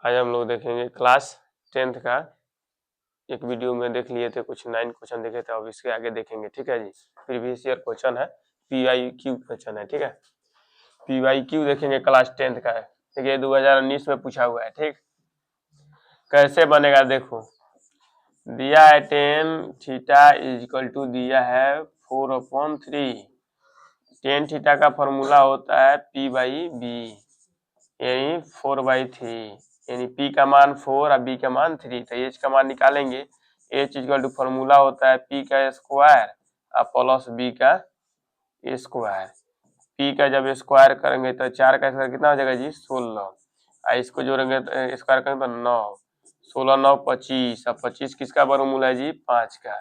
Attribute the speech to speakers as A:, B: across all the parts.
A: आज हम लोग देखेंगे क्लास 10th का एक वीडियो में देख लिए थे, कुछ 9 क्वेश्चन देखे थे। अब इसके आगे देखेंगे, ठीक है जी। प्रीवियस ईयर क्वेश्चन है, PYQ क्वेश्चन है, ठीक है। PYQ देखेंगे क्लास 10th का है, देखिए 2019 में पूछा हुआ है, ठीक। कैसे बनेगा देखो, दिया है 10 थीटा इज इक्वल टू दिया है 4/3। 10 थीटा का फॉर्मूला होता है P/B, यानी 4/3, यानी P का मान 4 और B का मान 3। तो H का मान निकालेंगे। H इक्वल टू फॉर्मूला होता है P का स्क्वायर और प्लस B का स्क्वायर। P का जब स्क्वायर करेंगे तो 4 का स्क्वायर कितना हो जाएगा जी, 16। इसको जोड़ेंगे तो स्क्वायर करेंगे तो 9, 16 9 25, और 25 किसका वर्गमूल है जी, 5 का।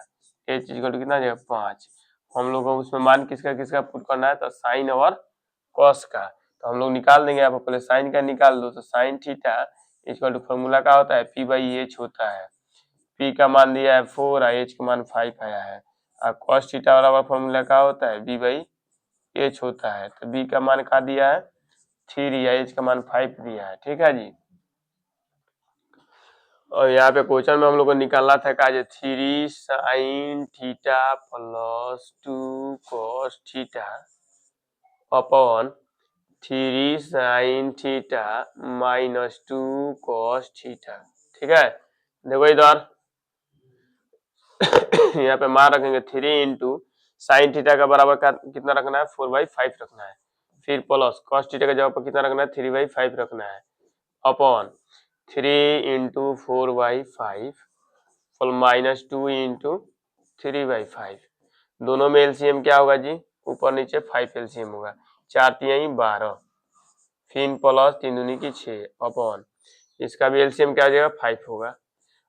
A: H इक्वल टू कितना हो जाएगा, 5। हम लोग को उसमें मान किसका किसका पुट करना है, तो साइन और कॉस का। तो हम लोग निकाल देंगे। आप पहले साइन का निकाल दो, तो sine theta equal to formula का होता है P/H होता है। P का मान दिया है 4 और H का मान 5 आया है, और कॉस थीटा बराबर फॉर्मूला का होता है B/H होता है। तो B का मान का दिया है 3 या H का मान 5 दिया है, ठीक है जी। और यहाँ पे क्वेश्चन में हम लोग को निकालना था का 3 sign theta plus 2 cos theta upon 3 sine theta minus 2 cos theta, ठीक है। देखो इधर यहाँ पे मान रखेंगे 3 इंटू साइन थीटा का बराबर का कितना रखना है, 4/5 रखना है। फिर प्लस कॉस थीटा का जगह पर कितना रखना है, 3/5 रखना है, upon 3 into 4/5 full minus 2 into 3/5। दोनों में एलसीएम क्या होगा जी, ऊपर नीचे 5 एलसीएम होगा। 4 3 12, फिर प्लस 3 दूनी की 6 अपॉन इसका भी एलसीएम क्या हो जाएगा, 5 होगा।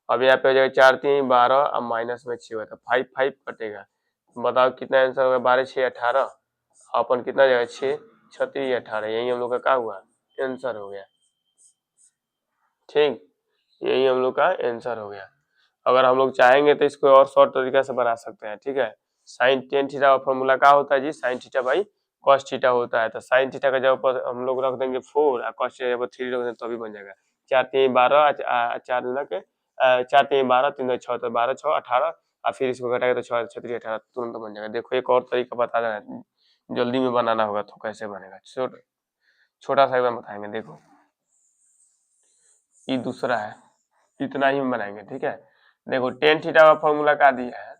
A: अब यहाँ पे हो जाएगा 4 3 12 अब माइनस में 6 होगा, तो 5 5 कटेगा। बताओ कितना आंसर होगा, 12 6 18, अपन कितना जाएगा 6 6 3 18। यही हम लोग का क्या हुआ, आंसर हो गया, ठीक। यही हम लोग का आंसर हो गया। अगर हम लोग चाहेंगे तो इसको और शॉर्ट तरीका से बना सकते हैं, ठीक है। साइन टेन थीटा का फॉर्मूला क्या होता है जी, sine theta by cos theta होता है। तो साइन थीटा का जगह पर हम लोग रख देंगे 4 और कॉस थीटा पर 3 रख देंगे तो भी बन जाएगा। 4 3 12, 4 दूना के 4 3 12, 3 6, तो 12 6 18, और फिर इसको घटाएगा तो 6 6 3 18 तुरंत बन जाएगा। देखो एक और तरीका बता रहे हैं, जल्दी में बनाना होगा तो कैसे बनेगा, छोटा सा एकदम बताएंगे। देखो ये दूसरा है, इतना ही हम बनाएंगे, ठीक है। देखो टेन थीटा का फॉर्मूला क्या दिया है,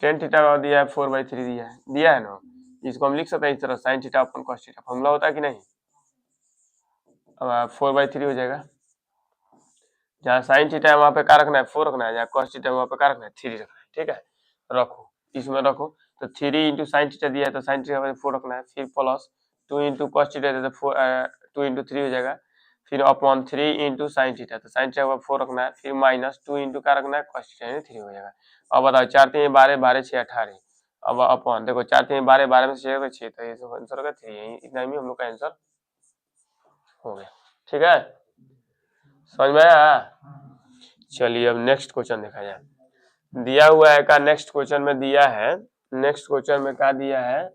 A: टेन थीटा का दिया है 4/3 दिया है ना। इसको हम लिख सकते हैं इस तरह, साइन थीटा अपन कॉस थीटा फॉर्मूला होता है कि नहीं। अब 4/3 हो जाएगा। जहाँ साइन थीटा है वहाँ पे क्या रखना है, 4 रखना है, जहाँ कॉस थीटा है वहाँ पे क्या रखना है, 3 रखना है, ठीक है। रखो, इसमें रखो। तो 3 इंटू साइन थीटा दिया है तो साइन थीटा 4 रखना है, फिर प्लस 2 इंटू कॉस थीटा है तो 2 इंटू 3 हो जाएगा, फिर अपॉन 3 इंटू साइन थीटा, तो साइन थीटा 4 रखना है, फिर माइनस 2 इंटू क्या रखना है, कॉस थीटा यानी 3 हो जाएगा। अब बताओ 4 3 12 12 6 18, अब अपॉन देखो 4 3 12 12 में से 6 तो ये आंसर होगा 3। इतना ही हम लोग का आंसर हो गया, ठीक है। समझ में आया। चलिए अब नेक्स्ट क्वेश्चन देखा जाए। दिया हुआ है का नेक्स्ट क्वेश्चन में दिया है, नेक्स्ट क्वेश्चन में क्या दिया है,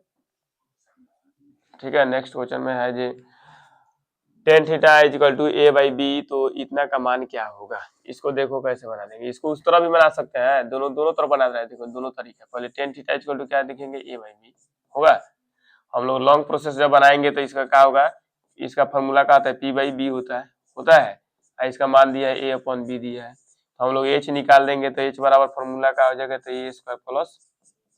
A: ठीक है। नेक्स्ट क्वेश्चन में है जी tan theta is equal to A/B, तो इतना का मान क्या होगा। इसको देखो कैसे बना देंगे, इसको उस तरह भी बना सकते हैं, दोनों दोनों तरफ बना रहे हैं। देखो दोनों तरीके, पहले tan theta is equal to क्या देखेंगे, A/B होगा। हम लोग लॉन्ग प्रोसेस जब बनाएंगे तो इसका क्या होगा, इसका फॉर्मूला क्या होता है, P/B होता है, और इसका मान दिया है A/B दिया है। तो हम लोग H निकाल देंगे तो H बराबर फॉर्मूला का हो जाएगा, तो A² प्लस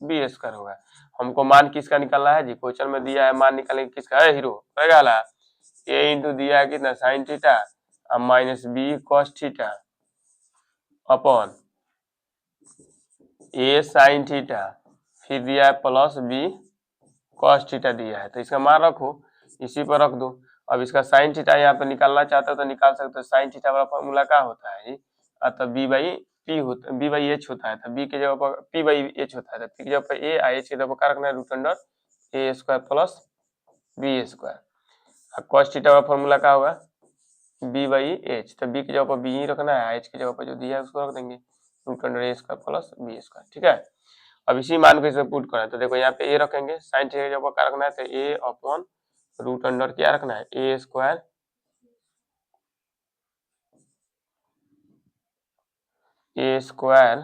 A: B² होगा। हमको मान किसका निकालना है जी, क्वेश्चन में दिया है मान निकालेंगे किसका है, हीरो रहेगा। A इंटू दिया है कितना, साइन थीटा और minus B cos theta upon A sign theta, फिर दिया है प्लस B कॉस थीटा दिया है। तो इसका मान रखो, इसी पर रख दो। अब इसका साइन थीटा यहाँ पे निकालना चाहते हो तो निकाल सकते हो। साइन थीटा वाला फॉर्मूला क्या होता है जी, अतः B/P होता है, B/H होता है। तो B के जगह पर P/H होता है, तो P की जगह पर A और H की जगह पर क्या रखना है, √A² plus B²। Cos theta वाला फॉर्मूला क्या होगा, B/H, तो B की जगह पर B ही रखना है, H की जगह पर जो दिया है उसको रख देंगे, √A² प्लस B², ठीक है। अब इसी मान को इसमें पुट करना है, तो देखो यहाँ पे A रखेंगे, साइन थीटा की जगह पर क्या रखना है, तो A/, क्या रखना है, A² + B² रखना है, ठीक है। अब इसी मान को इसमें पुट करना है, तो देखो यहाँ पे A रखेंगे, साइन थीटा की जगह पर क्या रखना है, तो A अपॉन √, क्या रखना है, A² + B² रखना है, ठीक है। अब इसी मान को इसमें पुट करना है, तो देखो यहाँ पे A रखेंगे, साइन थीटा की जगह पर क्या रखना है, तो A ए स्क्वायर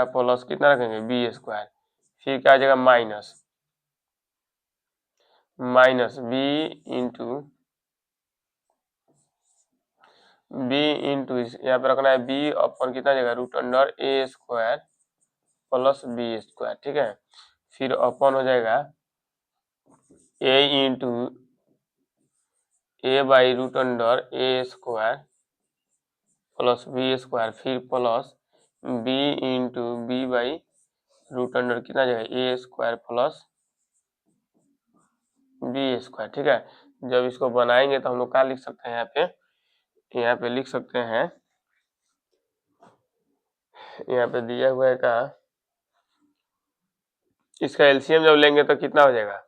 A: प्लस कितना रखेंगे बी स्क्वायर, फिर क्या आ जाएगा माइनस बी इंटू यहाँ पे रखना है बी अपन कितना जगह root under A square plus B square, ठीक है। फिर अपन हो जाएगा A into A by root under A square plus B square, फिर plus B into B by root under कितना जगह A square plus B square, ठीक है। जब इसको बनाएंगे तो हम लोग क्या लिख सकते हैं यहाँ पे लिख सकते हैं, यहाँ पे दिया हुआ है का इसका एलसीएम जब लेंगे तो कितना हो जाएगा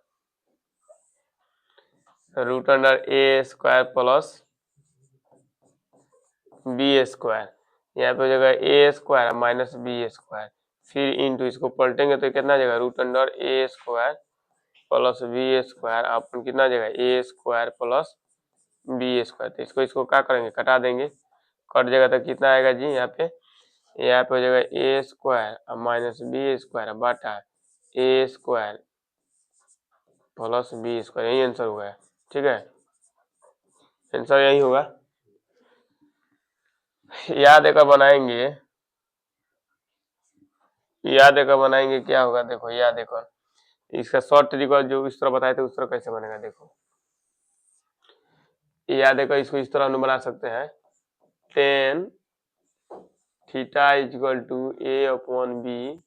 A: root under A square plus B square, यहाँ पे हो जाएगा A square minus B square, फिर इंटू इसको पलटेंगे तो कितना जाएगा root under A square plus B square अपन कितना जाएगा A square plus B square. तो इसको क्या करेंगे कटा देंगे, कट जाएगा तो कितना आएगा जी यहाँ पे हो जाएगा A square minus B square Bata A square plus B square, यही आंसर होगा, ठीक है। आंसर यही होगा। याद देकर बनाएंगे क्या होगा, देखो याद देकर इसका शॉर्ट तरीका जो इस तरह बताए थे उस तरह कैसे बनेगा, देखो याद देकर इसको इस तरह हम बना सकते हैं tan theta equal to A upon B,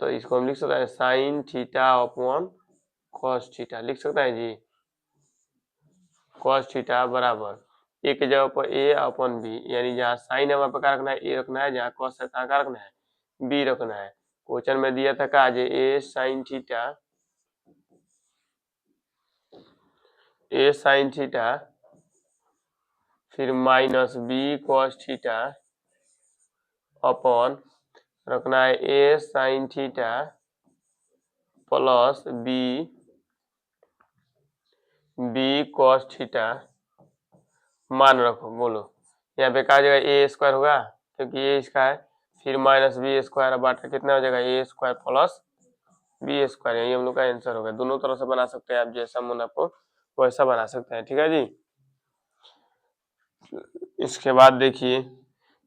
A: तो इसको हम लिख सकते हैं sine theta upon cos theta, लिख सकते हैं जी कॉस थीटा बराबर एक जगह पर ए अपॉन बी, यानी जहाँ साइन है वहाँ पर क्या रखना है ए रखना है, जहाँ कॉस है कहाँ रखना है बी रखना है। क्वेश्चन में दिया था का ए साइन थीटा फिर minus B cos theta upon रखना है A sine theta plus B cos theta, मान रखो बोलो यहाँ पे क्या जगह ए स्क्वायर होगा क्योंकि ये इसका है, फिर माइनस बी स्क्वायर बाटा कितना हो जाएगा A square plus B square, यही हम लोग का आंसर होगा। दोनों तरह से बना सकते हैं आप, जैसा मन आपको वैसा बना सकते हैं, ठीक है जी। इसके बाद देखिए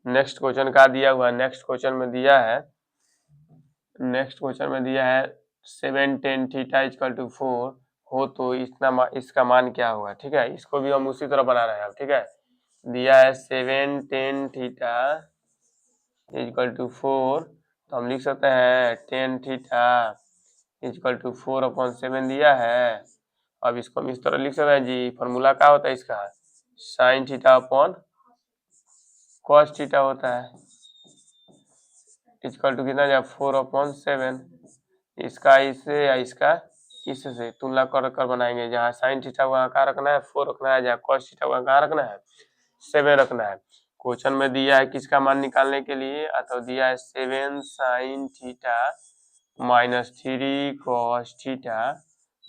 A: नेक्स्ट क्वेश्चन का दिया हुआ, नेक्स्ट क्वेश्चन में दिया है 7 tan थीटा इक्वल टू 4 हो तो इसका मान क्या होगा, ठीक है। इसको भी हम उसी तरह बना रहे हैं, ठीक है। दिया है 7 tan थीटा इक्वल टू 4, तो हम लिख सकते हैं tan थीटा इक्वल टू 4/7 दिया है। अब इसको हम इस तरह लिख सकते हैं जी, फॉर्मूला क्या होता है इसका sign theta upon cos theta होता है, इक्वल टू कितना जाएगा 4/7, इसका इससे या इसका इससे तुलना कर बनाएंगे, जहाँ साइन थीटा वहाँ कहाँ रखना है 4 रखना है, जहाँ कॉस थीटा वहाँ कहाँ रखना है 7 रखना है। क्वेश्चन में दिया है किसका मान निकालने के लिए, तो दिया है 7 sine theta minus 3 cos theta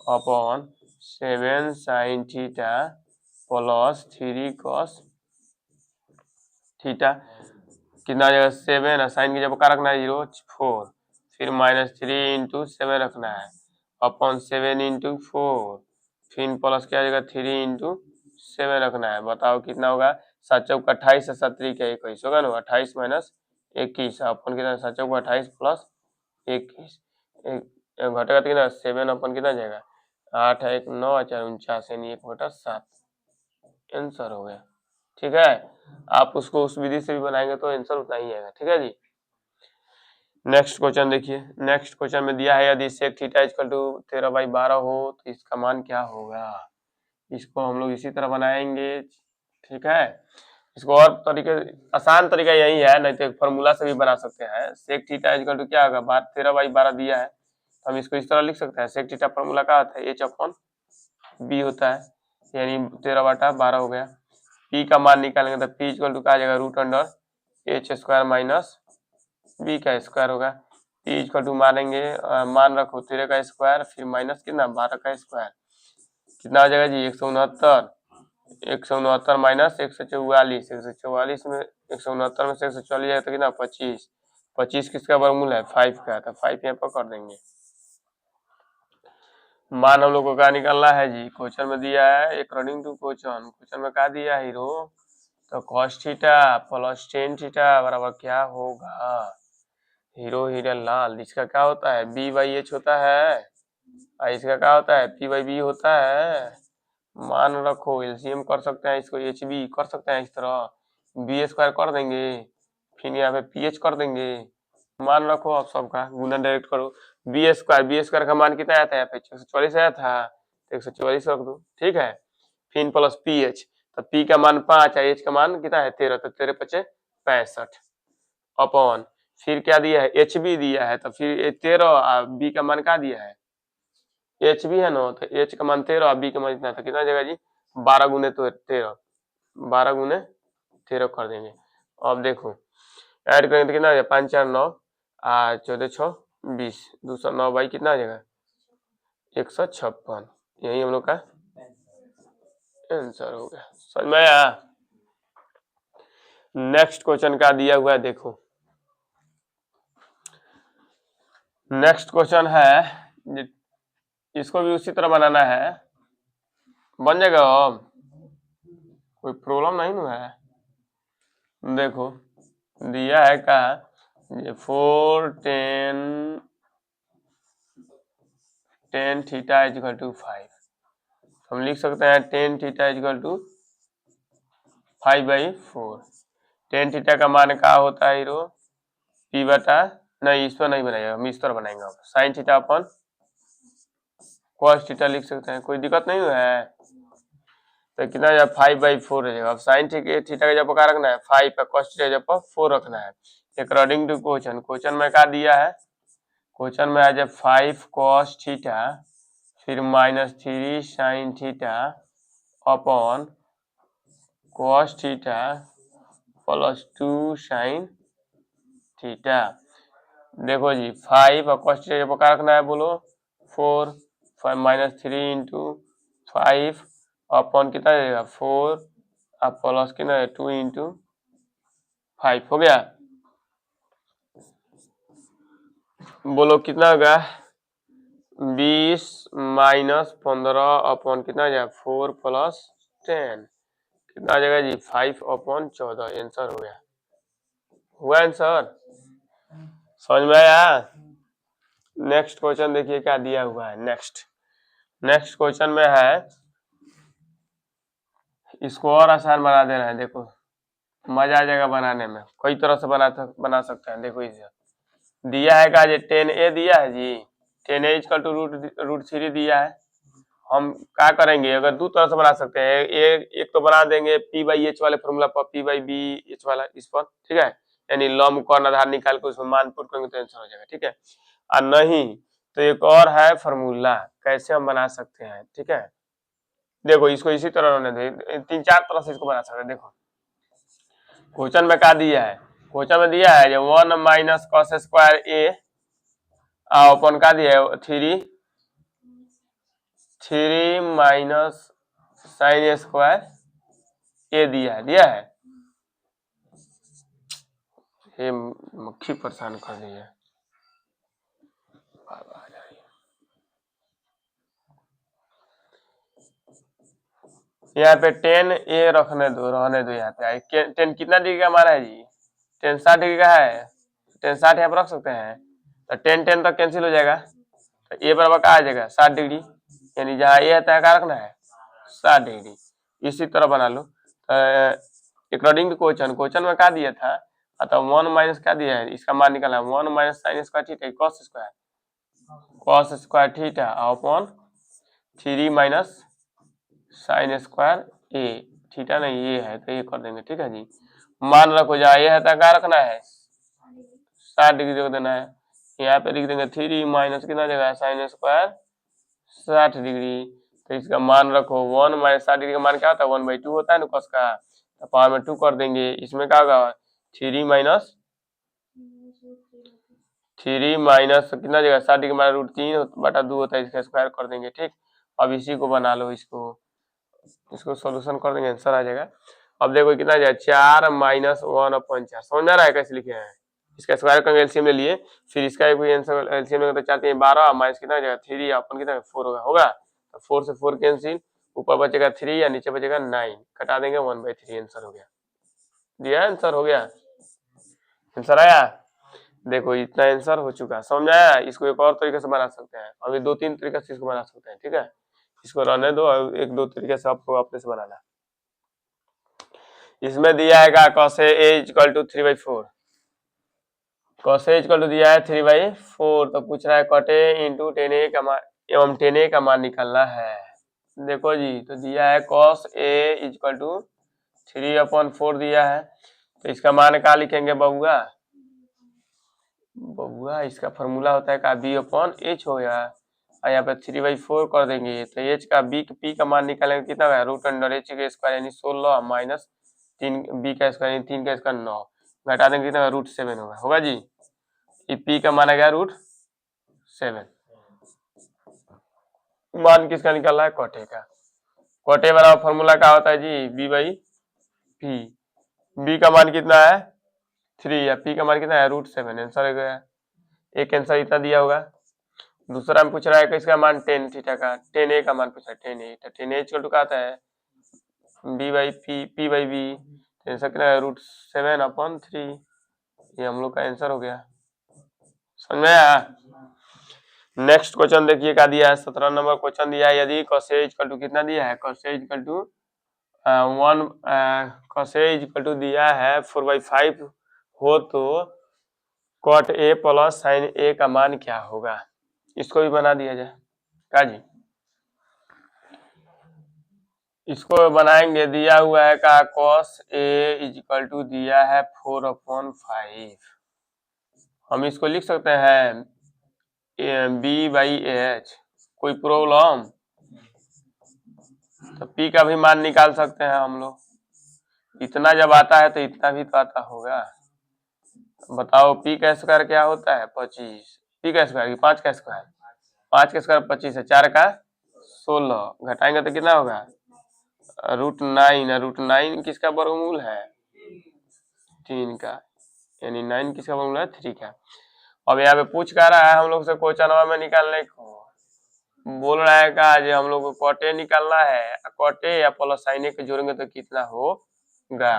A: upon 7 sign theta plus 3 cos theta, कितना आ जाएगा 7, साइन की जब क्या रखना है 0 4, फिर माइनस 3 इंटू 7 रखना है अपॉन 7 इंटू 4, फिर प्लस क्या आ जाएगा 3 इंटू 7 रखना है। बताओ कितना होगा, 7 चौक 28 7 3 21 होगा ना, 28 माइनस 21 अपन कितना 7 चौक 28 प्लस 21 घटेगा तो कितना 7 अपन कितना जाएगा 8 1 9 4 49 यानी 1 बटा 7 आंसर हो गया, ठीक है। आप उसको उस विधि से भी बनाएंगे तो आंसर उतना ही आएगा, ठीक है जी। नेक्स्ट क्वेश्चन देखिए, नेक्स्ट क्वेश्चन में दिया है यदि सेक थीटा इक्वल टू 13/12 हो तो इसका मान क्या होगा। इसको हम लोग इसी तरह बनाएंगे, ठीक है। इसको और तरीके आसान तरीका यही है, नहीं तो फॉर्मूला से भी बना सकते हैं। सेक थीटा इक्वल टू क्या होगा 13/12 दिया है, तो हम इसको इस तरह लिख सकते हैं। सेक थीटा फॉर्मूला क्या होता है h/b होता है, यानी 13/12 हो गया। पी का मान निकालेंगे तो पी इक्वल टू क्या आ जाएगा root under H square minus B का स्क्वायर होगा। पी इक्वल टू मानेंगे मान रखो 13 का स्क्वायर फिर माइनस कितना 12 का स्क्वायर, कितना आ जाएगा जी 169 169 माइनस 144, 144 में 169 में से 144 जाए तो कितना 25, 25 किसका वर्गमूल है 5 का, तो 5 यहाँ पर कर देंगे। मान हम लोग को क्या निकालना है जी, क्वेश्चन में दिया है अकॉर्डिंग टू क्वेश्चन, क्वेश्चन में क्या दिया है हीरो, तो cos theta plus tan theta बराबर क्या होगा, हीरो हिरन लाल, इसका क्या होता है b बाई एच होता है और इसका क्या होता है p बाई बी होता है। मान रखो एलसीएम कर सकते हैं, इसको एच बी कर सकते हैं, इस तरह बी स्क्वायर कर देंगे, फिर यहाँ पे पी एच कर देंगे। मान रखो आप सबका गुना डायरेक्ट करो, बी स्क्वायर का मान कितना आया था यहाँ पे 144 आया था, तो 144 रख दो, ठीक है। फिर प्लस पी एच, तो पी का मान 5 है, एच का मान कितना है 13, तो 13 पचे 65 अपॉन, फिर क्या दिया है एच बी दिया है, तो फिर 13 बी का मान क्या दिया है एच बी है ना, तो एच का मान 13 बी का मान इतना था, कितना जगह जी 12 गुने तो 13, 12 गुने 13 कर देंगे। अब देखो ऐड करेंगे तो कितना आ जाएगा 5 4 9 14 6 20, 209 बाई कितना आ जाएगा 156, यही हम लोग का आंसर हो गया। समझ में आया। नेक्स्ट क्वेश्चन का दिया हुआ है, देखो नेक्स्ट क्वेश्चन है, इसको भी उसी तरह बनाना है, बन जाएगा अब कोई प्रॉब्लम नहीं ना है। देखो दिया है का ये 4 tan थीटा इक्वल टू 5, हम लिख सकते हैं tan theta equal to 5/4। tan theta का मान क्या होता है हीरो p बटा, नहीं इस पर नहीं बनाएगा, हम इस तरह बनाएंगे, sin थीटा अपन cos थीटा लिख सकते हैं, कोई दिक्कत नहीं है। तो कितना जाए 5/4 रहेगा। अब sin थीटा का जब क्या रखना है 5 का, cos थीटा जब 4 रखना है अकॉर्डिंग टू क्वेश्चन, क्वेश्चन में क्या दिया है, क्वेश्चन में आ जाए 5 cos थीटा फिर -3 sin theta upon cos theta plus 2 sin theta. देखो जी 5 और cos थीटा जब क्या रखना है बोलो 4, 5 -3 इंटू 5 अपॉन कितना देगा 4 और प्लस कितना 2 इंटू 5 हो गया। बोलो कितना होगा 20 माइनस 15 अपॉन कितना आ जाएगा 4 प्लस 10, कितना आ जाएगा जी 5 अपॉन 14, आंसर हो गया। हुआ आंसर, समझ में आया। नेक्स्ट क्वेश्चन देखिए क्या दिया हुआ है। नेक्स्ट क्वेश्चन में है, इसको और आसान बना दे रहे हैं, देखो मजा आ जाएगा बनाने में, कई तरह से बना सकते हैं। देखो इसे दिया है का जी 10a दिया है जी, 10a इक्वल टू √3 दिया है। हम क्या करेंगे, अगर दो तरह से बना सकते हैं, एक तो बना देंगे p/h वाले फॉर्मूला पर, p/b/h वाला इस पर, ठीक है, यानी लंब कौन आधार निकाल के उसमें मान पुट करेंगे तो आंसर हो जाएगा, ठीक है। और नहीं तो एक और है फॉर्मूला, कैसे हम बना सकते हैं, ठीक है। देखो इसको इसी तरह रहने दो, 3 4 तरह से इसको बना सकते हैं। देखो क्वेश्चन में क्या दिया है, क्वेश्चन में दिया है 1 माइनस कॉस स्क्वायर ए अपन का दिया है 3 माइनस साइन स्क्वायर ए दिया है। ये मक्खी परेशान कर रही है, यहाँ पे 10a रहने दो यहाँ पे। 10 कितना डिग्री का हमारा है जी 10 60 डिग्री का है, 10 60 यहाँ पे रख सकते हैं, तो 10 तक कैंसिल हो जाएगा, तो ए बराबर क्या आ जाएगा 60 डिग्री, यानी जहाँ ए है क्या रखना है 60 डिग्री। इसी तरह बना लो अकॉर्डिंग टू क्वेश्चन में क्या दिया था, तो 1 माइनस क्या दिया है, इसका मान निकालना 1 minus sine square theta cos square theta upon 3 minus sine square A, theta नहीं ये है तो ये कर देंगे, ठीक है जी। मान रखो जहाँ ये है तो क्या रखना है 60 डिग्री रख देना है, यहाँ पे लिख देंगे 3 माइनस कितना जगह साइन स्क्वायर 60 डिग्री, तो इसका मान रखो 1 माइनस 60 डिग्री का मान क्या होता है 1/2 होता है ना कॉस का, तो पावर में 2 कर देंगे, इसमें क्या होगा 3 माइनस कितना जगह 60 डिग्री √3/2 होता है, इसका स्क्वायर कर देंगे, ठीक। अब इसी को बना लो, इसको इसको सोल्यूशन कर देंगे, आंसर आ जाएगा। अब देखो कितना आ जाएगा, 4 माइनस 1/4। समझ में आ रहा है कैसे लिखे हैं? इसका स्क्वायर करेंगे, एलसीएम ले लिए, फिर इसका भी आंसर एलसीएम लेंगे तो 4 3 12 माइनस कितना आ जाएगा 3, अपन कितना 4 होगा तो 4 से 4 कैंसिल, ऊपर बचेगा 3 या नीचे बचेगा 9, कटा देंगे 1/3, आंसर हो गया। दिया आंसर हो गया, आंसर आया। देखो इतना आंसर हो चुका, समझ में आया? इसको एक और तरीके से बना सकते हैं, अभी 2-3 तरीके से इसको बना सकते हैं, ठीक है? इसको रहने दो, एक दो तरीके से आपको अपने से बनाना। इसमें दिया है cos A equal to 3/4, cos A equal to दिया है 3/4, तो पूछ रहा है cot A इंटू 10A का मान एवं 10A का मान निकालना है। देखो जी, तो दिया है cos A इक्वल टू 3/4 दिया है, तो इसका मान क्या लिखेंगे बबुआ? बबुआ इसका फॉर्मूला होता है का B/H हो गया, और यहाँ पे 3/4 कर देंगे, तो H का P का मान निकालेंगे कितना होगा, √H का स्क्वायर यानी 16 माइनस 3 B का स्क्वायर यानी 3 का स्क्वायर 9, घटा देंगे कितना √7 होगा जी। ये P का मान आ गया √7। मान किसका निकालना है? cot A का। cot A वाला फॉर्मूला क्या होता है जी? B/P। B का मान कितना है 3 या P का मान कितना है √7, आंसर हो गया। एक आंसर इतना दिया होगा। दूसरा में पूछ रहा है कि इसका मान tan थीटा का, tan A का मान पूछा है, tan A, तो tan A इक्वल टू क्या आता है B/P, P/B, आंसर कितना है √7/3, ये हम लोग का आंसर हो गया। समझ में आया? नेक्स्ट क्वेश्चन देखिए क्या दिया है, 17 नंबर क्वेश्चन दिया है, यदि cos A इक्वल टू कितना दिया है, cos A equal to 1 cos A equal to दिया है 4/5 हो तो cot A plus sin A का मान क्या होगा? इसको भी बना दिया जाए क्या जी? इसको बनाएंगे, दिया हुआ है का cos A इक्वल टू दिया है 4/5, हम इसको लिख सकते हैं B/H, कोई प्रॉब्लम? तो P का भी मान निकाल सकते हैं हम लोग, इतना जब आता है तो इतना भी तो आता होगा। बताओ P का स्क्वायर क्या होता है 25, P का स्क्वायर 5 का स्क्वायर, 5 का स्क्वायर 25 है, 4 का 16, घटाएंगे तो कितना होगा √9, √9 किसका वर्गमूल है 3 का, यानी 9 किसका वर्गमूल है 3 का। अब यहाँ पे पूछ कर रहा है हम लोग से क्वेश्चन में निकालने को, बोल रहा है का जो हम लोग को cot A निकालना है, cot A या प्लस sin A को जोड़ेंगे तो कितना होगा।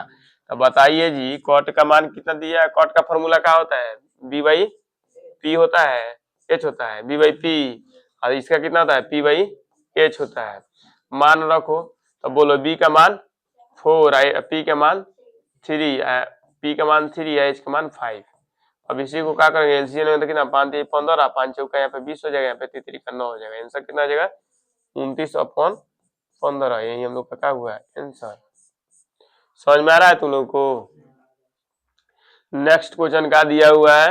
A: तो बताइए जी cot का मान कितना दिया है, cot का फॉर्मूला क्या होता है B/P होता है, H होता है B/P, और इसका कितना होता है P/H होता है। मान रखो तो बोलो B का मान 4, P का मान 3, P का मान 3 है, H का मान 5। अब इसी को क्या करेंगे एलसीएम में, तो कितना 5 3 15, 5 चौका यहाँ पे 20 हो जाएगा, यहाँ पे 3 का 9 हो जाएगा, आंसर कितना आ जाएगा 29/15, यही हम लोग का क्या हुआ है आंसर। समझ में आ रहा है तुम लोग को? नेक्स्ट क्वेश्चन क्या दिया हुआ है,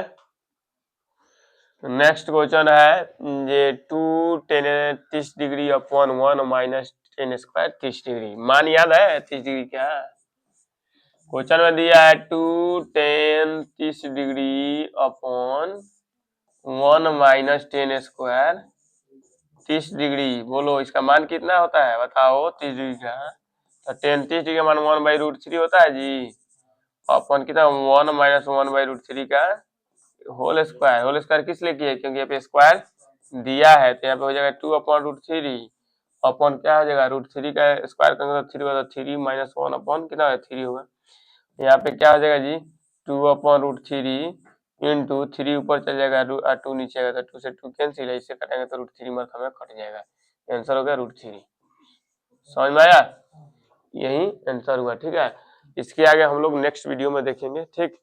A: नेक्स्ट क्वेश्चन है ये 2 tan 30 degree upon 1 minus tan square 30 degree, मान याद है 30 डिग्री क्या? क्वेश्चन में दिया है 2 tan 30 degree upon 1 minus tan square 30 degree, बोलो इसका मान कितना होता है बताओ 30 डिग्री का। तो tan 30 डिग्री का मान 1/√3 होता है जी, अपन कितना 1 माइनस 1/√3 का होल स्क्वायर किस लिए किया, क्योंकि यहाँ पे स्क्वायर दिया है, तो यहाँ पे हो जाएगा 2/√3 अपन क्या हो जाएगा √3 का स्क्वायर करेंगे तो 3 होगा, 3 माइनस 1 अपन कितना 3 होगा, यहाँ पे क्या हो जाएगा जी 2/√3 इंटू 3 ऊपर चल जाएगा 2 नीचे आएगा, तो 2 से 2 कैंसिल है, इससे कटेंगे तो √3 मार्क हमें कट जाएगा, आंसर हो गया √3। समझ में आया? यही आंसर हुआ, ठीक है। इसके आगे हम लोग नेक्स्ट वीडियो में देखेंगे, ठीक।